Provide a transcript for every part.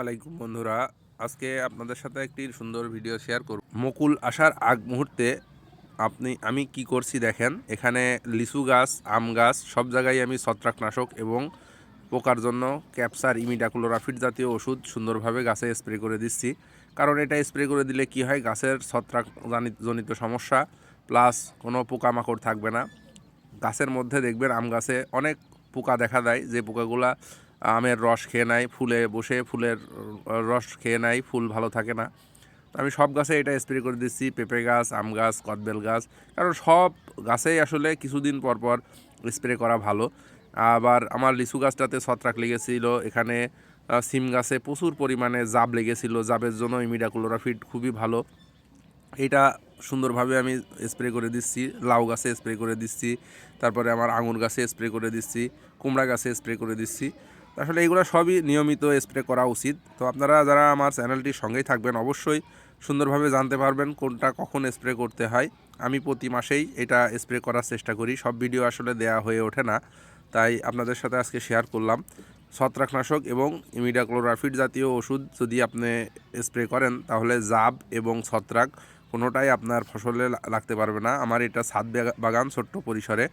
আলাইকুম বন্ধুরা, আজকে আপনাদের সাথে একটি সুন্দর ভিডিও শেয়ার করব। মুকুল আসার আগ মুহূর্তে আমি কি করছি দেখেন। এখানে লিচু গাছ, আম গাছ সব জায়গায় আমি ছত্রাকনাশক এবং পোকার জন্য ক্যাপসার, ইমিডাক্লোরাফিড জাতীয় ওষুধ সুন্দরভাবে গাছে স্প্রে করে দিচ্ছি। কারণ এটা স্প্রে করে দিলে কি হয়, গাছের ছত্রাক জনিত সমস্যা প্লাস কোনো পোকামাকড় থাকবে না। গাছের মধ্যে দেখবেন আম গাছে অনেক পোকা দেখা দেয়, যে পোকাগুলা আমের রস খেয়ে নেয়, ফুলে বসে ফুলের রস খেয়ে নেয়, ফুল ভালো থাকে না। তো আমি সব গাছে এটা স্প্রে করে দিচ্ছি, পেঁপে গাছ, আম গাছ, কদবেল গাছ, কারণ সব গাছেই আসলে কিছুদিন পর পর স্প্রে করা ভালো। আবার আমার লিচু গাছটাতে ছত্রাক লেগেছিল, এখানে সিম গাছে প্রচুর পরিমাণে জাব লেগেছিল, জাবের জন্য ইমিডাক্লোরাফিড খুবই ভালো। এটা সুন্দরভাবে আমি স্প্রে করে দিচ্ছি, লাউ গাছে স্প্রে করে দিচ্ছি, তারপরে আমার আঙুর গাছে স্প্রে করে দিচ্ছি, কুমড়া গাছে স্প্রে করে দিচ্ছি। আসলে এগুলো সবই নিয়মিত স্প্রে করা উচিত। তো আপনারা যারা আমার চ্যানেলটির সঙ্গেই থাকবেন অবশ্যই সুন্দরভাবে জানতে পারবেন কোনটা কখন স্প্রে করতে হয়। আমি প্রতি মাসেই এটা স্প্রে করার চেষ্টা করি, সব ভিডিও আসলে দেয়া হয়ে ওঠে না, তাই আপনাদের সাথে আজকে শেয়ার করলাম। ছত্রাকনাশক এবং ইমিডাক্লোরাফিড জাতীয় ওষুধ যদি আপনি স্প্রে করেন তাহলে জাব এবং ছত্রাক কোনোটাই আপনার ফসলে লাগতে পারবে না। আমার এটা ছাদ বাগান, ছোট্ট পরিসরে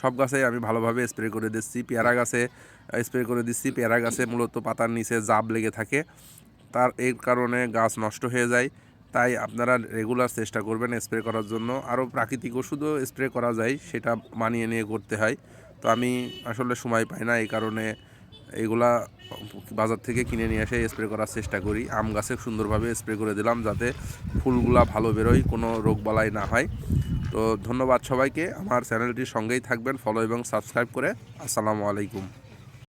সব গাছে আমি ভালোভাবে স্প্রে করে দিচ্ছি। পেয়ারা গাছে স্প্রে করে দিচ্ছি, পেয়ারা গাছে মূলত পাতার নিচে জাব লেগে থাকে, এর কারণে গাছ নষ্ট হয়ে যায়। তাই আপনারা রেগুলার চেষ্টা করবেন স্প্রে করার জন্য। আরও প্রাকৃতিক ওষুধও স্প্রে করা যায়, সেটা মানিয়ে নিয়ে করতে হয়। তো আমি আসলে সময় পাই না, এই কারণে এইগুলা বাজার থেকে কিনে নিয়ে এসে স্প্রে করার চেষ্টা করি। আম গাছে সুন্দরভাবে স্প্রে করে দিলাম যাতে ফুলগুলা ভালো বেরোয়, কোনো রোগবালাই না হয়। তো ধন্যবাদ সবাইকে, আমার চ্যানেলটির সঙ্গেই থাকবেন, ফলো এবং সাবস্ক্রাইব করে। আসসালামু আলাইকুম।